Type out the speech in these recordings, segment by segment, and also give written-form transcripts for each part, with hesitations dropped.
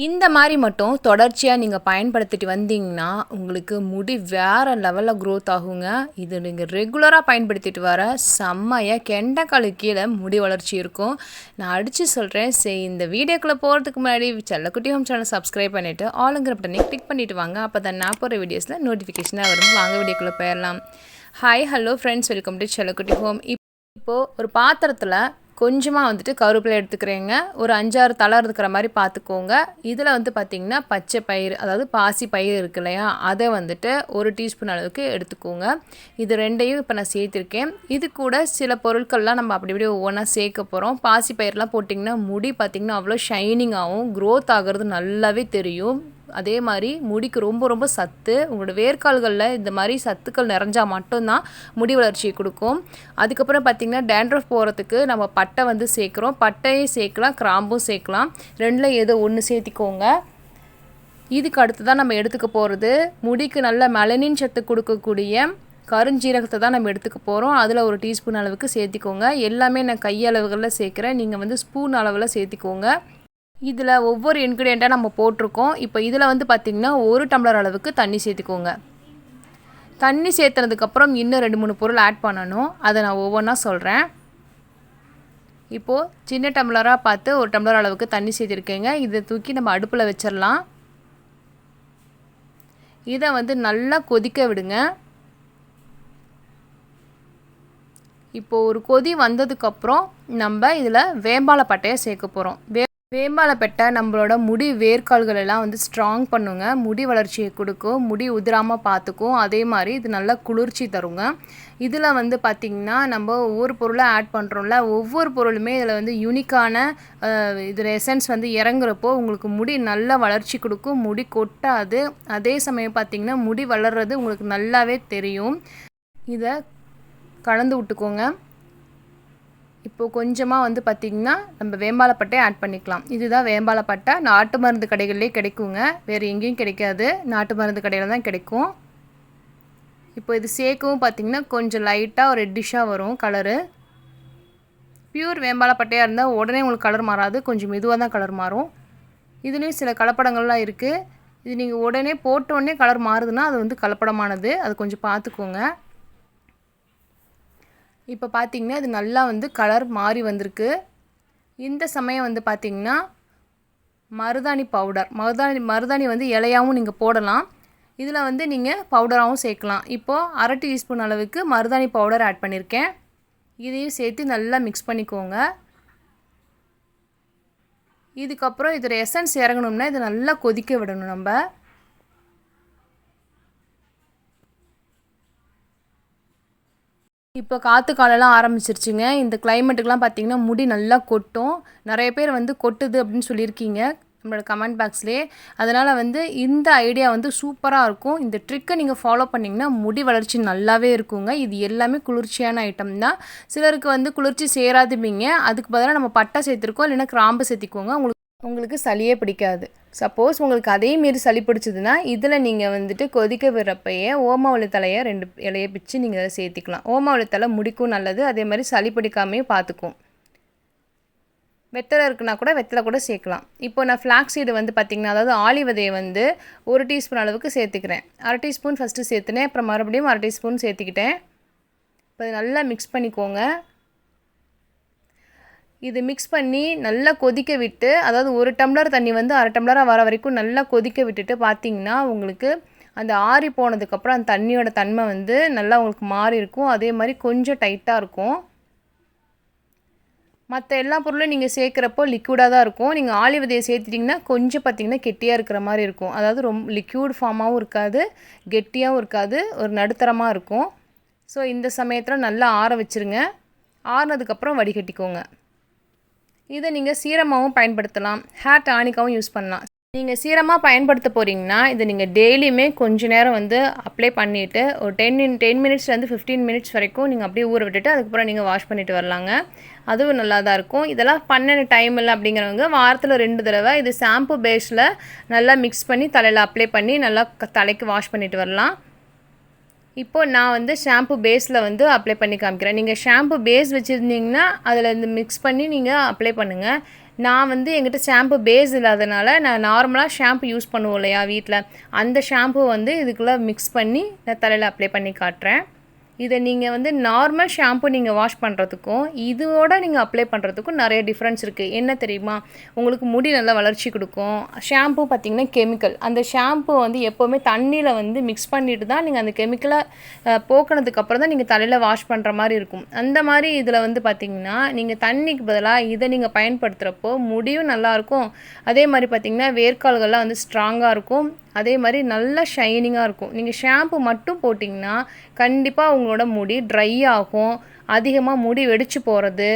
இந்த மாதிரி மட்டும் தொடர்ச்சியாக நீங்கள் பயன்படுத்திட்டு வந்தீங்கன்னா உங்களுக்கு முடி வேறு லெவலில் க்ரோத் ஆகுங்க. இது நீங்கள் ரெகுலராக பயன்படுத்திட்டு வர செம்மையாக கெண்டைக்காலு கீழே முடி வளர்ச்சி இருக்கும். நான் அடித்து சொல்கிறேன். சரி, இந்த வீடியோக்குள்ளே போகிறதுக்கு முன்னாடி செல்லக்குட்டி ஹோம் சேனல் சப்ஸ்கிரைப் பண்ணிவிட்டு ஆளுங்கிற பட்டனை கிளிக் பண்ணிவிட்டு வாங்க. அப்போ தான் நான் போகிற வீடியோஸில் நோட்டிஃபிகேஷனாக வரும். வாங்க வீடியோக்குள்ளே போயிடலாம். Hi hello friends, welcome to செல்லக்குட்டி ஹோம். இப்போது ஒரு பாத்திரத்தில் கொஞ்சமாக வந்துட்டு கருவேப்பிலை எடுத்துக்கிறேங்க. ஒரு 5-6 தலை இருக்கிற மாதிரி பார்த்துக்கோங்க. இதில் வந்து பார்த்திங்கன்னா பச்சை பயிறு, அதாவது பாசி பயிறு இருக்கு இல்லையா, அதை வந்துட்டு 1 டீஸ்பூன் அளவுக்கு எடுத்துக்கோங்க. இது ரெண்டையும் இப்போ நான் சேர்த்துருக்கேன். இது கூட சில பொருட்கள்லாம் நம்ம அப்படி இப்படி ஒவ்வொன்றா சேர்க்க போகிறோம். பாசி பயிரெலாம் போட்டிங்கன்னா முடி பார்த்திங்கன்னா அவ்வளோ ஷைனிங்காகவும் க்ரோத் ஆகிறது நல்லாவே தெரியும். அதே மாதிரி முடிக்கு ரொம்ப ரொம்ப சத்து. உங்களோட வேர்க்கால்களில் இந்த மாதிரி சத்துக்கள் நிறைஞ்சால் மட்டும்தான் முடி வளர்ச்சியை கொடுக்கும். அதுக்கப்புறம் பார்த்திங்கன்னா டேண்ட்ரஃப் போகிறதுக்கு நம்ம பட்டை வந்து சேர்க்குறோம். பட்டையும் சேர்க்கலாம், கிராம்பும் சேர்க்கலாம். ரெண்டில் ஏதோ ஒன்று சேர்த்திக்கோங்க. இதுக்கு அடுத்து தான் நம்ம எடுத்துக்க போகிறது முடிக்கு நல்ல மெலனின் சத்து கொடுக்கக்கூடிய கருஞ்சீரகத்தை தான் நம்ம எடுத்துக்க போகிறோம். அதில் 1 டீஸ்பூன் அளவுக்கு சேர்த்திக்கோங்க. எல்லாமே நான் கையளவுகளில் சேர்க்குறேன். நீங்கள் வந்து ஸ்பூன் அளவில் சேர்த்திக்கோங்க. இதில் ஒவ்வொரு இன்க்ரீடியண்ட்டாக நம்ம போட்டிருக்கோம். இப்போ இதில் வந்து பார்த்திங்கன்னா 1 டம்ளர் அளவுக்கு தண்ணி சேர்த்துக்கோங்க. தண்ணி சேர்த்துனதுக்கப்புறம் இன்னும் 2-3 பொருள் ஆட் பண்ணணும். அதை நான் ஒவ்வொன்றா சொல்கிறேன். இப்போது சின்ன டம்ளராக பார்த்து 1 டம்ளர் அளவுக்கு தண்ணி சேர்த்துருக்கேங்க. இதை தூக்கி நம்ம அடுப்பில் வச்சிடலாம். இதை வந்து நல்லா கொதிக்க விடுங்க. இப்போது ஒரு கொதி வந்ததுக்கப்புறம் நம்ம இதில் வேம்பாலப்பட்டையை சேர்க்க போகிறோம். வேம்பாலப்பட்டை நம்மளோட முடி வேர்க்கால்கள் எல்லாம் வந்து ஸ்ட்ராங் பண்ணுங்க. முடி வளர்ச்சியை கொடுக்கும், முடி உதிராமல் பார்த்துக்கும். அதே மாதிரி இது நல்லா குளிர்ச்சி தருங்க. இதில் வந்து பார்த்திங்கன்னா நம்ம ஒவ்வொரு பொருளை ஆட் பண்ணுறோம்ல, ஒவ்வொரு பொருளுமே இதில் வந்து யூனிக்கான இதில் எசன்ஸ் வந்து இறங்குறப்போ உங்களுக்கு முடி நல்ல வளர்ச்சி கொடுக்கும், முடி கொட்டாது. அதே சமயம் பார்த்திங்கன்னா முடி வளர்கிறது உங்களுக்கு நல்லாவே தெரியும். இதை கலந்து விட்டுக்கோங்க. இப்போது கொஞ்சமாக வந்து பார்த்திங்கன்னா நம்ம வேம்பாலப்பட்டையை ஆட் பண்ணிக்கலாம். இதுதான் வேம்பாலப்பட்டை. நாட்டு மருந்து கடைகளிலே கிடைக்குங்க, வேறு எங்கேயும் கிடைக்காது. நாட்டு மருந்து கடையில் தான் கிடைக்கும். இப்போ இது சேர்க்கவும் பார்த்திங்கன்னா கொஞ்சம் லைட்டாக ஒரு ரெட்டிஷாக வரும் கலரு. பியூர் வேம்பாலப்பட்டையாக இருந்தால் உடனே உங்களுக்கு கலர் மாறாது, கொஞ்சம் மெதுவாக தான் கலர் மாறும். இதுலேயும் சில கலப்படங்கள்லாம் இருக்குது. இது நீங்கள் உடனே போட்டோடனே கலர் மாறுதுன்னா அது வந்து கலப்படமானது, அது கொஞ்சம் பார்த்துக்கோங்க. இப்போ பார்த்திங்கன்னா இது நல்லா வந்து கலர் மாறி வந்திருக்கு. இந்த சமயம் வந்து பார்த்திங்கன்னா மருதாணி பவுடர், மருதாணி வந்து இலையாகவும் நீங்கள் போடலாம். இதில் வந்து நீங்கள் பவுடராகவும் சேர்க்கலாம். இப்போது 1/2 டீஸ்பூன் அளவுக்கு மருதாணி பவுடர் ஆட் பண்ணியிருக்கேன். இதையும் சேர்த்து நல்லா மிக்ஸ் பண்ணிக்கோங்க. இதுக்கப்புறம் இதோட எசன்ஸ் இறங்கணும்னா இதை நல்லா கொதிக்க விடணும். நம்ம இப்போ காற்று காலெல்லாம் ஆரம்பிச்சிருச்சுங்க. இந்த கிளைமேட்டுக்கெலாம் பார்த்திங்கன்னா முடி நல்லா கொட்டும். நிறைய பேர் வந்து கொட்டுது அப்படின்னு சொல்லியிருக்கீங்க நம்மளோட கமெண்ட் பாக்ஸ்லேயே. அதனால் வந்து இந்த ஐடியா வந்து சூப்பராக இருக்கும். இந்த ட்ரிக்கை நீங்கள் ஃபாலோ பண்ணிங்கன்னா முடி வளர்ச்சி நல்லாவே இருக்குங்க. இது எல்லாமே குளிர்ச்சியான ஐட்டம் தான். சிலருக்கு வந்து குளிர்ச்சி சேராதுப்பீங்க. அதுக்கு பதிலாக நம்ம பட்டை சேர்த்துருக்கோம், இல்லைன்னா கிராம்பு சேர்த்திக்கோங்க. உங்களுக்கு சளியே பிடிக்காது. சப்போஸ் உங்களுக்கு அதே மாரி சளி பிடிச்சதுன்னா இதில் நீங்கள் வந்துட்டு கொதிக்க விடுறப்பையே ஓமவல்லி தலையை 2 இலையை பிச்சு நீங்கள் அதை சேர்த்திக்கலாம். ஓமவல்லி தலை முடிக்கும் நல்லது, அதே மாதிரி சளி பிடிக்காமையும் பார்த்துக்கும். வெத்தலை இருக்குன்னா கூட வெத்தலை கூட சேர்க்கலாம். இப்போ நான் ஃப்ளாக்ஸ் சீடு வந்து பார்த்திங்கன்னா, அதாவது ஆளி விதையை வந்து 1 டீஸ்பூன் அளவுக்கு சேர்த்துக்கிறேன். 1/2 டீஸ்பூன் ஃபஸ்ட்டு சேர்த்துனேன், அப்புறம் மறுபடியும் 1/2 டீஸ்பூன் சேர்த்துக்கிட்டேன். இப்போ நல்லா மிக்ஸ் பண்ணிக்கோங்க. இது மிக்ஸ் பண்ணி நல்லா கொதிக்க விட்டு, அதாவது 1 டம்ளர் தண்ணி வந்து 1/2 டம்ளராக வர வரைக்கும் நல்லா கொதிக்க விட்டுட்டு பார்த்திங்கன்னா உங்களுக்கு அந்த ஆறி போனதுக்கப்புறம் அந்த தண்ணியோட தன்மை வந்து நல்லா உங்களுக்கு மாறி இருக்கும். அதே மாதிரி கொஞ்சம் டைட்டாக இருக்கும். மற்ற எல்லா பொருளும் நீங்கள் சேர்க்குறப்போ லிக்விடாக தான் இருக்கும். நீங்கள் ஆளி விதையை சேர்த்துட்டிங்கன்னா கொஞ்சம் பார்த்திங்கன்னா கெட்டியாக இருக்கிற மாதிரி இருக்கும். அதாவது ரொம்ப லிக்யூட் ஃபார்மாகவும் இருக்காது, கெட்டியாகவும் இருக்காது, ஒரு நடுத்தரமாக இருக்கும். ஸோ இந்த சமயத்தில் நல்லா ஆற வச்சுருங்க. ஆறினதுக்கப்புறம் வடிகட்டிக்கோங்க. இதை நீங்கள் சீரமாகவும் பயன்படுத்தலாம், ஹேர் டானிக்காகவும் யூஸ் பண்ணலாம். நீங்கள் சீரமாக பயன்படுத்த போகிறீங்கன்னா இதை நீங்கள் டெய்லியுமே கொஞ்சம் நேரம் வந்து அப்ளை பண்ணிவிட்டு ஒரு 10 மினிட்ஸ்லேருந்து 15 மினிட்ஸ் வரைக்கும் நீங்கள் அப்படியே ஊற விட்டுட்டு அதுக்கப்புறம் நீங்கள் வாஷ் பண்ணிவிட்டு வரலாங்க. அதுவும் நல்லா தான் இருக்கும். இதெல்லாம் பண்ண டைம் இல்லை அப்படிங்கிறவங்க வாரத்தில் 2 தடவை இது ஷாம்பு பேஸில் நல்லா மிக்ஸ் பண்ணி தலையில் அப்ளை பண்ணி நல்லா தலைக்கு வாஷ் பண்ணிவிட்டு வரலாம். இப்போது நான் வந்து ஷாம்பு பேஸில் வந்து அப்ளை பண்ணி காமிக்கிறேன். நீங்கள் ஷாம்பு பேஸ் வச்சுருந்தீங்கன்னா அதில் இந்த மிக்ஸ் பண்ணி நீங்கள் அப்ளை பண்ணுங்கள். நான் வந்து என்கிட்ட ஷாம்பு பேஸ் இல்லாதனால நான் நார்மலாக ஷாம்பு யூஸ் பண்ணுவோம் இல்லையா வீட்டில், அந்த ஷாம்பு வந்து இதுக்குள்ளே மிக்ஸ் பண்ணி நான் தலையில் அப்ளை பண்ணி காட்டுறேன். இதை நீங்கள் வந்து நார்மல் ஷாம்பு நீங்கள் வாஷ் பண்ணுறதுக்கும் இதோட நீங்கள் அப்ளை பண்ணுறதுக்கும் நிறைய டிஃப்ரென்ஸ் இருக்குது. என்ன தெரியுமா, உங்களுக்கு முடி நல்லா வளர்ச்சி கொடுக்கும். ஷாம்பு பார்த்திங்கன்னா கெமிக்கல், அந்த ஷாம்பு வந்து எப்போவுமே தண்ணியில் வந்து மிக்ஸ் பண்ணிட்டு தான் நீங்கள் அந்த கெமிக்கலை போக்கினதுக்கப்புறம் தான் நீங்கள் தலையில் வாஷ் பண்ணுற மாதிரி இருக்கும். அந்த மாதிரி இதில் வந்து பார்த்திங்கன்னா நீங்கள் தண்ணிக்கு பதிலாக இதை நீங்கள் பயன்படுத்துகிறப்போ முடியும் நல்லாயிருக்கும். அதே மாதிரி பார்த்திங்கன்னா வேர்க்கால்கள்லாம் வந்து ஸ்ட்ராங்காக இருக்கும். அதே மாதிரி நல்லா ஷைனிங்காக இருக்கும். நீங்கள் ஷாம்பு மட்டும் போட்டிங்கன்னா கண்டிப்பாக உங்களோட முடி ட்ரை ஆகும், அதிகமாக முடி வெடிச்சு போகிறது,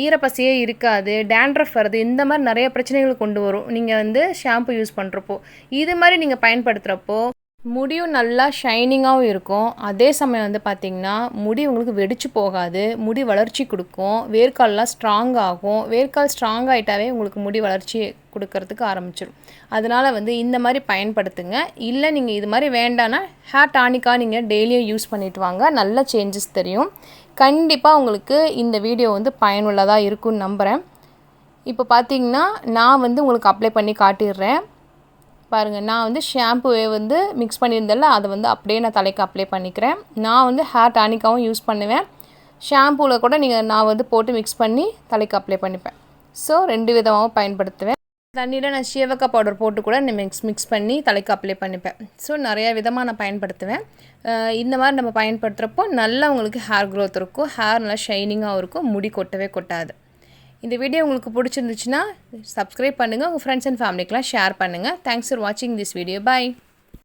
ஈரப்பசையே இருக்காது, டேண்ட்ரஃப் வருது, இந்த மாதிரி நிறைய பிரச்சனைகள் கொண்டு வரும் நீங்கள் வந்து ஷாம்பு யூஸ் பண்ணுறப்போ. இது மாதிரி நீங்கள் பயன்படுத்துகிறப்போ முடியும் நல்லா ஷைனிங்காகவும் இருக்கும். அதே சமயம் வந்து பார்த்திங்கன்னா முடி உங்களுக்கு வெடிச்சு போகாது, முடி வளர்ச்சி கொடுக்கும், வேர்க்கால்லாம் ஸ்ட்ராங் ஆகும். வேர்க்கால் ஸ்ட்ராங் ஆகிட்டாவே உங்களுக்கு முடி வளர்ச்சி கொடுக்கறதுக்கு ஆரம்பிச்சிடும். அதனால் வந்து இந்த மாதிரி பயன்படுத்துங்க. இல்லை நீங்கள் இது மாதிரி வேண்டான்னா ஹேர் டானிக்காக நீங்கள் டெய்லியும் யூஸ் பண்ணிட்டு வாங்க, நல்ல சேஞ்சஸ் தெரியும். கண்டிப்பாக உங்களுக்கு இந்த வீடியோ வந்து பயனுள்ளதாக இருக்கும்னு நம்புகிறேன். இப்போ பார்த்திங்கன்னா நான் வந்து உங்களுக்கு அப்ளை பண்ணி காட்டிடுறேன் பாருங்கள். நான் வந்து ஷாம்புவை வந்து மிக்ஸ் பண்ணியிருந்தேன்ல, அதை வந்து அப்படியே நான் தலைக்கு அப்ளை பண்ணிக்கிறேன். நான் வந்து ஹேர் டானிக்காகவும் யூஸ் பண்ணுவேன். ஷாம்புவில் கூட நான் வந்து போட்டு மிக்ஸ் பண்ணி தலைக்கு அப்ளை பண்ணிப்பேன். ஸோ 2 விதமாகவும் பயன்படுத்துவேன். தண்ணியில் நான் சீவக்காய் பவுடர் போட்டு கூட மிக்ஸ் பண்ணி தலைக்கு அப்ளை பண்ணிப்பேன். ஸோ நிறையா விதமாக நான் பயன்படுத்துவேன். இந்த மாதிரி நம்ம பயன்படுத்துகிறப்போ நல்லா உங்களுக்கு ஹேர் க்ரோத் இருக்கும், ஹேர் நல்லா ஷைனிங்காகவும் இருக்கும், முடி கொட்டவே கொட்டாது. இந்த வீடியோ உங்களுக்கு பிடிச்சிருந்துச்சுன்னா சப்ஸ்கிரைப் பண்ணுங்கள், உங்கள் ஃப்ரெண்ட்ஸ் அண்ட் ஃபேமிலிக்கெலாம் ஷேர் பண்ணுங்கள். தேங்க்ஸ் ஃபார் வாட்சிங் திஸ் வீடியோ. பாய்.